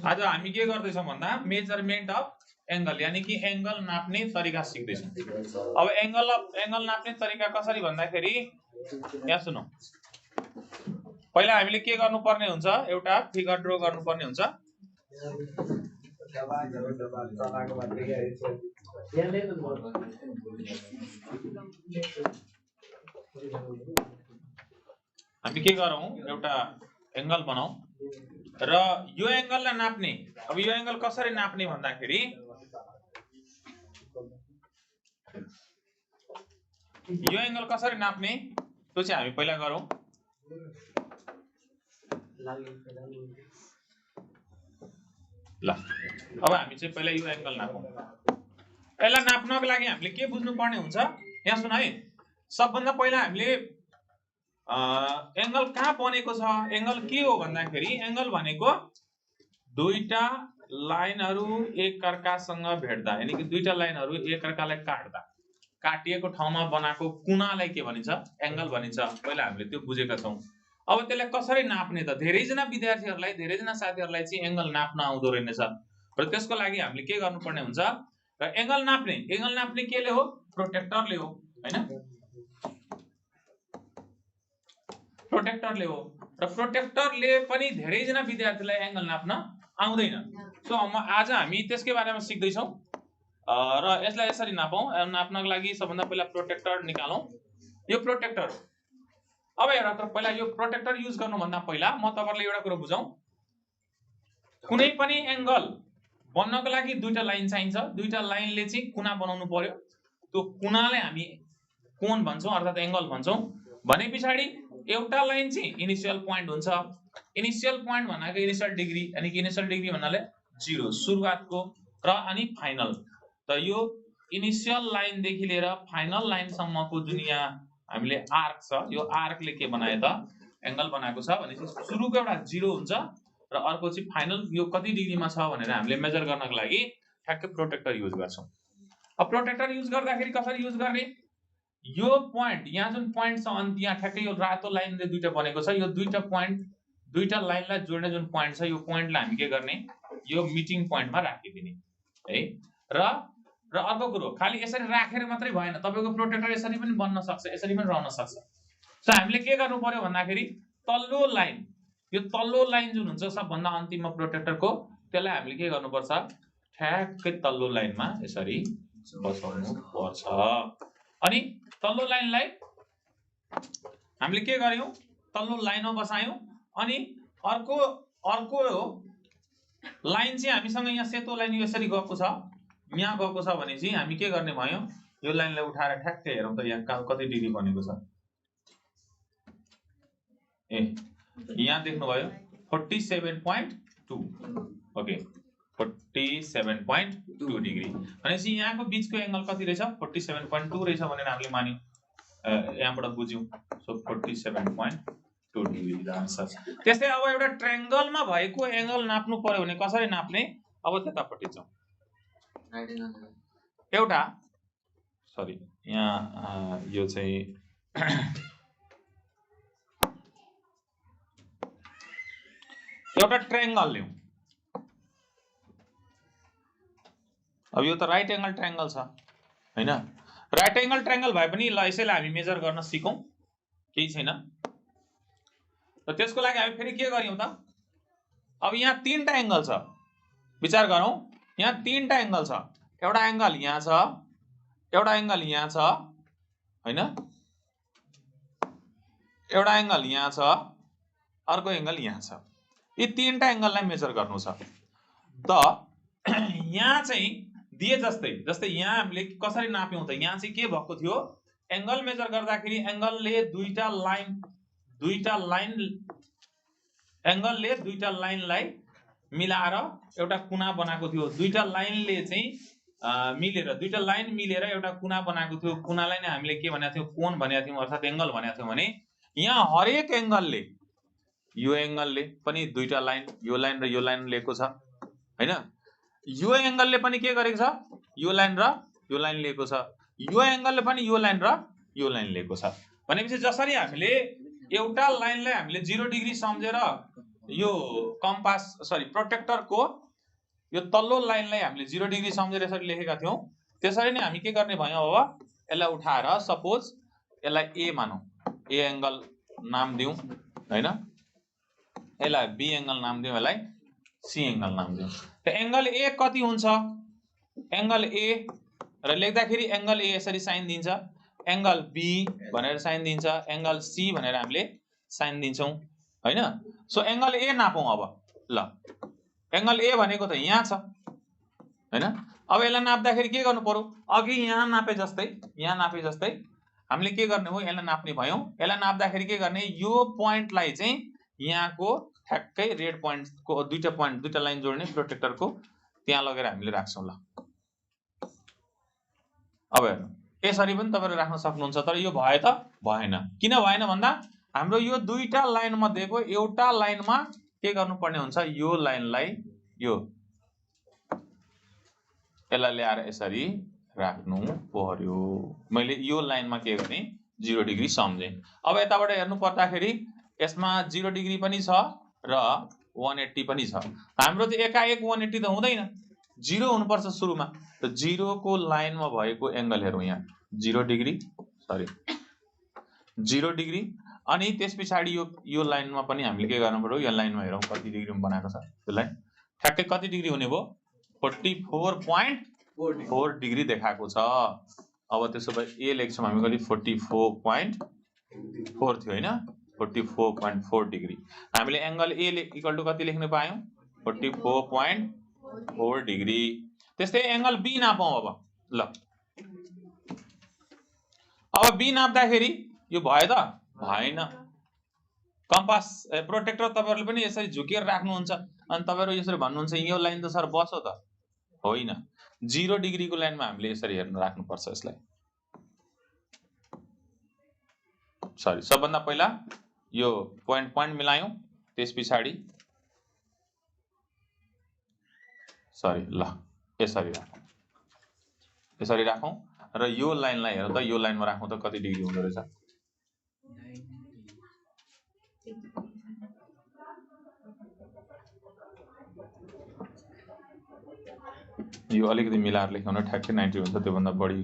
आज हामी के गर्दैछौँ भन्दा मेजरमेन्ट अफ एंगल यानी कि एंगल नाप्ने तरिका सिक्दैछौँ। अब एंगल नाप्ने तरिका कसरी भन्दाखेरि यहाँ सुनौ, पहिला हामीले के गर्नुपर्ने हुन्छ, एउटा फिगर ड्रा गर्नुपर्ने हुन्छ। हामी के गरौँ, एउटा एंगल बनाऊ र यो एंगललाई नाप्ने। अब यो एंगल कसरी नाप्ने भन्दाखेरि यो एंगल कसरी नाप्ने त्यो चाहिँ हामी पहिला गरौँ। ल अब हामी चाहिँ पहिला यो एंगल नापौँ। यसलाई नाप्नको लागि हामीले के बुझ्नु पर्ने हुन्छ, यहाँ सुन है। सबभन्दा पहिला हामीले एंगल कहाँ बनेको छ, एंगल के हो भन्दाखेरि एंगल भनेको दुईटा लाइनहरु एकअर्कासँग भेट्दा यानी कि दुईटा लाइनहरु एकअर्कालाई काट्दा काटिएको ठाउँमा बनाएको कुनालाई के भनिन्छ, एंगल भनिन्छ। पहिला हामीले त्यो बुझेका छौं। अब त्यसलाई कसरी नाप्ने त, धेरैजना विद्यार्थीहरुलाई धेरैजना साथीहरुलाई चाहिँ एंगल नाप्न आउँदो रहेछ र त्यसको लागि हामीले के गर्नुपर्ने हुन्छ र एंगल नाप्ने केले हो, प्रोटेक्टरले हो हैन, प्रोटेक्टरले हो। र प्रोटेक्टरले पनि धेरैजना विद्यार्थीलाई एंगल नाप्न आउँदैन। सो आज हामी त्यसकै बारेमा सिक्दै छौं र यसलाई यसरी नापौं। नाप्नको लागि सबभन्दा पहिला प्रोटेक्टर निकालौं। यो प्रोटेक्टर हो। अब हेर त, पहिला यो प्रोटेक्टर युज गर्नु भन्दा पहिला म तपाईहरुलाई एउटा कुरा बुझाउँ। कुनै पनि एंगल बन्नको लागि दुईटा लाइन चाहिन्छ। दुईटा लाइनले चाहिँ कुना बनाउनु पर्यो। त्यो कुनालाई हामी कोण भन्छौं अर्थात एंगल भन्छौं। भनेपछि एउटा लाइन चाहिँ इनिशियल पोइन्ट हुन्छ। इनिशियल पोइन्ट भनेको इनिशियल डिग्री यानी कि इनिशियल डिग्री भन्नाले 0 सुरुवातको र अनि फाइनल। त यो इनिशियल लाइन देखि लिएर फाइनल लाइन सम्मको जुन यहाँ हामीले आर्क छ, यो आर्कले के बनाए त, एंगल बनाएको छ। भनेपछि सुरुको एउटा 0 हुन्छ र अर्को चाहिँ फाइनल यो कति डिग्रीमा छ भनेर हामीले मेजर गर्नको लागि ठ्याक्कै प्रोटेक्टर युज गर्छौं। अब प्रोटेक्टर युज गर्दाखेरि कसरी युज गर्ने, यो पोइन्ट यहाँ जुन पोइन्ट छ अनि यहाँ ठ्याक्कै यो रातो लाइनले दुईटा बनेको छ, यो दुईटा पोइन्ट दुईटा लाइनलाई जोड्ने जुन पोइन्ट छ, यो पोइन्टलाई हामी के गर्ने, यो मिटिङ पोइन्टमा राखिदिने है। र अर्को कुरो, खाली यसरी राखेर मात्रै भएन, तपाईको प्रोटेक्टर यसरी पनि बन्न सक्छ, यसरी पनि रहन सक्छ। सो हामीले के गर्नु पर्यो भन्दाखेरि तल्लो लाइन, यो तल्लो लाइन जुन हुन्छ सबभन्दा अन्तिममा प्रोटेक्टरको, त्यसलाई हामीले के गर्नुपर्छ, ठ्याक्कै तल्लो लाइनमा यसरी बसाउनु पर्छ। अनि तल्लो लाइनलाई हामीले के गर्यौं, तल्लो लाइनमा बसायौं। अनि अर्को लाइन चाहिँ हामीसँग यहाँ सेतो लाइन यसरी गएको छ, यहाँ गएको छ भने चाहिँ हामी के गर्ने भयो, यो लाइनलाई उठाएर ठ्याक्कै हेरौँ त यहाँ कति डिग्री बनेको छ। यहाँ देख्नुभयो 47.2। ओके 47.2 डिग्री भनेपछि यहाँको बीचको एंगल कति रहेछ, 47.2 रहेछ भनेर हामीले मान्यौं, यहाँबाट बुझ्यौं। So 47.2 degree the answer. त्यस्तै अब एउटा ट्रायंगलमा भएको एंगल नाप्नु पर्यो भने कसरी नाप्ने, अब त्यतापट्टि जाउँ। एउटा सरी यहाँ यो चाहिँ एउटा ट्रायंगल ल्याउँ। अब यो त राइट एंगल ट्रायंगल छ हैन। राइट एंगल ट्रायंगल भए पनि ल यसैलाई हामी मेजर गर्न सिकौं, केही छैन। र त्यसको लागि हामी फेरि के गर्यौं त, अब यहाँ तीनटा एंगल छ, विचार गरौँ। यहाँ तीनटा एंगल छ, एउटा एंगल यहाँ छ, एउटा एंगल यहाँ छ हैन, एउटा एंगल यहाँ छ, अर्को एंगल यहाँ छ। यी तीनटा एंगललाई मेजर गर्नु छ। त यहाँ चाहिँ दिए जस्तै यहाँ हामीले कसरी नाप्यौं त, यहाँ चाहिँ के भएको थियो, एंगल मेजर गर्दाखेरि एंगलले दुईटा लाइनलाई मिलाएर एउटा कुना बनाएको थियो। दुईटा लाइनले चाहिँ दुईटा लाइन मिलेर एउटा कुना बनाएको थियो। कुनालाई नै हामीले के भनेको थियौं, कोण भनेको थियौं अर्थात एंगल भनेको थियौं। भने यहाँ हरेक एंगलले, यो एंगलले पनि दुईटा लाइन, यो लाइन र यो लाइन लिएको छ हैन। यो एंगलले पनि के गरेको छ, यो लाइन र यो लाइन लिएको छ। यो एंगलले पनि यो लाइन र यो लाइन लिएको छ। भनेपछि जसरी हामीले एउटा लाइनलाई हामीले 0 डिग्री सम्झेर यो कम्पास सरी प्रोटेक्टरको यो तल्लो लाइनलाई हामीले 0 डिग्री सम्झेर यसरी लेखेका थियौं। त्यसरी नै हामी के गर्ने भयौं अब यसलाई उठाएर सपोज यसलाई ए मानौं, ए एंगल नाम दिउँ हैन, यसलाई बी एंगल नाम दिउँ, यसलाई सी एंगल नाम दिउँ। त एंगल ए कति हुन्छ, एंगल ए र लेख्दाखेरि एंगल ए यसरी साइन दिन्छ, एंगल बी भनेर साइन दिन्छ, एंगल सी भनेर हामीले साइन दिन्छौं हैन। सो एंगल ए नापौं अब। ल एंगल ए भनेको त यहाँ छ हैन। अब यसलाई नाप्दाखेरि के गर्नु पर्यो, अघि यहाँ नापे जस्तै हामीले के गर्ने हो, यसलाई नाप्ने भयौं। यसलाई नाप्दाखेरि के गर्ने, यो पोइन्टलाई चाहिँ यहाँको ठ्याक्कै रेड पोइन्टको दुईटा लाइन जोड्ने प्रोटेक्टरको त्यहाँ लगेर हामीले राख्छौं। ल अब हेर्नु यसरी पनि तपाईहरु राख्न सक्नुहुन्छ, तर यो भयो त भएन। किन भएन भन्दा हाम्रो यो दुईटा लाइन मध्येको एउटा लाइनमा के गर्नुपर्ने हुन्छ, यो लाइनलाई यसलाई ल्याएर यसरी राख्नु पर्यो। मैले यो लाइनमा के गर्ने 0 डिग्री सम्झे। अब यताबाट हेर्नु पर्दाखेरि यसमा 0 डिग्री पनि छ र 180 पनि छ। हाम्रो त एकाएक 180 त हुँदैन, 0 हुनुपर्छ सुरुमा। त 0 को लाइनमा भएको एंगल हेरौं, यहाँ 0 डिग्री सरी 0 डिग्री, अनि त्यसपछि यो लाइनमा पनि हामीले के गर्नु पर्यो, यो लाइनमा हेरौं कति डिग्रीमा बनाएको छ यो लाइन, ठ्याक्कै कति डिग्री हुने भयो 44.4 डिग्री देखाएको छ। अब त्यसो भए ए लेख्छौं हामी कति 44.4 थियो हैन, 44.4 डिग्री। हामीले एंगल ए इक्वल टु कति लेख्न पायौं 44.4 डिग्री। त्यस्तै एंगल बी नापौं अब। ल अब बी नाप्दाखेरि यो भयो त भएन। कम्पास प्रोटेक्टर तपाईहरुले पनि यसरी झुकेर राख्नुहुन्छ, अनि तपाईहरु यसरी भन्नुहुन्छ यो लाइन त सर बसो त, होइन 0 डिग्री को लाइनमा हामीले यसरी हेर्न राख्नुपर्छ यसलाई। सरी सबभन्दा पहिला यो पोइन्ट मिलायौं, त्यसपछि सरी ल यसरी राखौं र यो लाइनलाई हेरौं त, यो लाइनमा राखौं त कति डिग्री हुँदो रहेछ। यो अलिकति मिलाएर लेख्यौं न ठ्याक्कै 90 हुन्छ, त्यो भन्दा बढी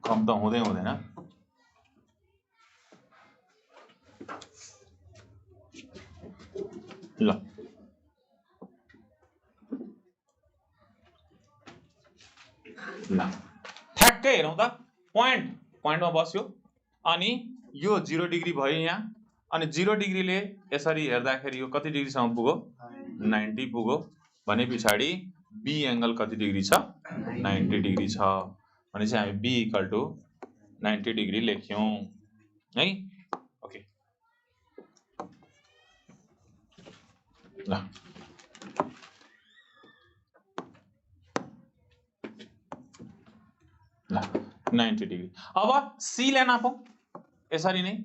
कम त हुँदैन। ल ठ्याक्कै हेरौं त, पोइन्टमा बस्यो, अनि यो 0 डिग्री भयो यहाँ, अनि 0 डिग्रीले यसरी हेर्दाखेरि यो कति डिग्रीसम्म पुग्यो 90 पुग्यो भने पछाडि बी एंगल कति डिग्री छ 90 डिग्री छ भनेपछि हामी बी इक्वल टु 90 डिग्री लेख्यौं है। ओके ल 90 डिग्री। अब सी ले नापौं यसरी नै।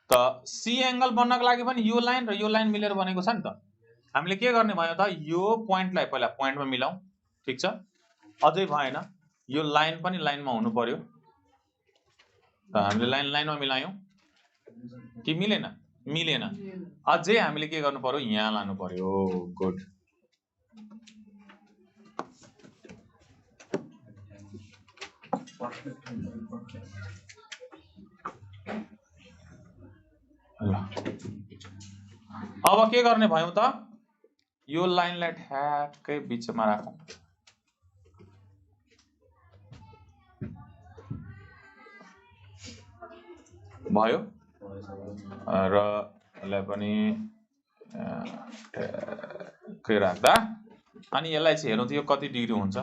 त सी एंगल बन्नको लागि पनि यो लाइन र यो लाइन मिलेर बनेको छ नि त। हामीले के गर्ने भयो त, यो पोइन्टलाई पहिला पोइन्टमा मिलाउँ, ठीक छ, अझै भएन, यो लाइन पनि लाइनमा हुनु पर्यो। त हामीले लाइनमा मिलायौं कि मिलेन, अझै हामीले के गर्नु पर्यो, यहाँ लानु पर्यो। गुड। अब के गर्ने भयौं त, यो लाइनलाई ठ्याक्कै बीचमा राखौं, भयो र यसलाई पनि ठ्याक्कै राख्दा अनि यसलाई चाहिँ हेरौं त यो कति डिग्री हुन्छ।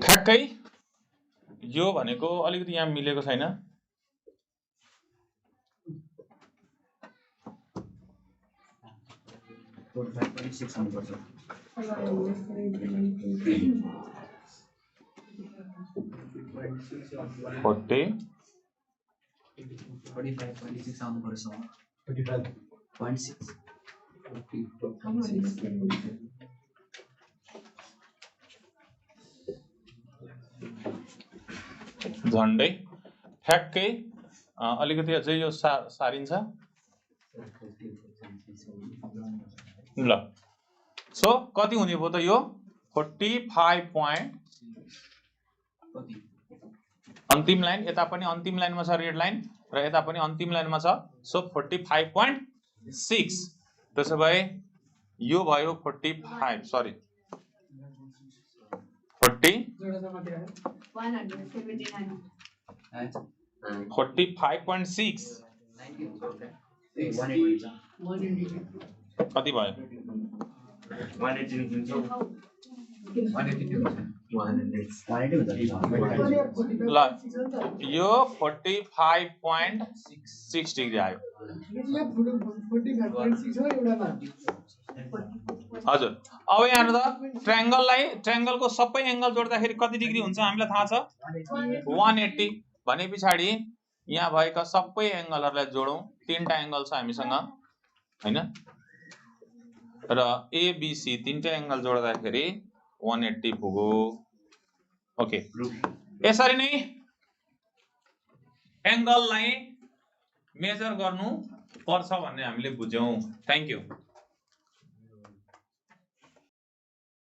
ठ्याक्कै यो भनेको अलिकति यहाँ मिलेको छैन, 45.6 आउनु पर्छ 45.6 झन्डै ठ्याक्कै अलिकति अझै यो सारिन्छ ल सो कति हुने भयो त यो 45 point अन्तिम लाइन यता पनि अन्तिम लाइनमा छ रेड लाइन र यता पनि अन्तिम लाइनमा छ सो 45.6 त्यसो भए यो भयो 45 सरी 40 45.6 कति भयो 182 ल यो 45.6 डिग्री आयो हजुर अब यहाँ हेर्नु त ट्रायंगलको सबै एंगल जोड्दाखेरि कति डिग्री हुन्छ हामीलाई थाहा छ 180 भने पछाडी यहाँ भएका सबै एंगलहरुलाई जोडौं तीनटा एंगल छ हामीसँग हैन र एबीसी तीनटा एंगल जोड्दाखेरि 180 पुग्यो ओके यसरी नै एंगललाई मेजर गर्नु पर्छ भन्ने हामीले बुझ्यौं थ्यांक यू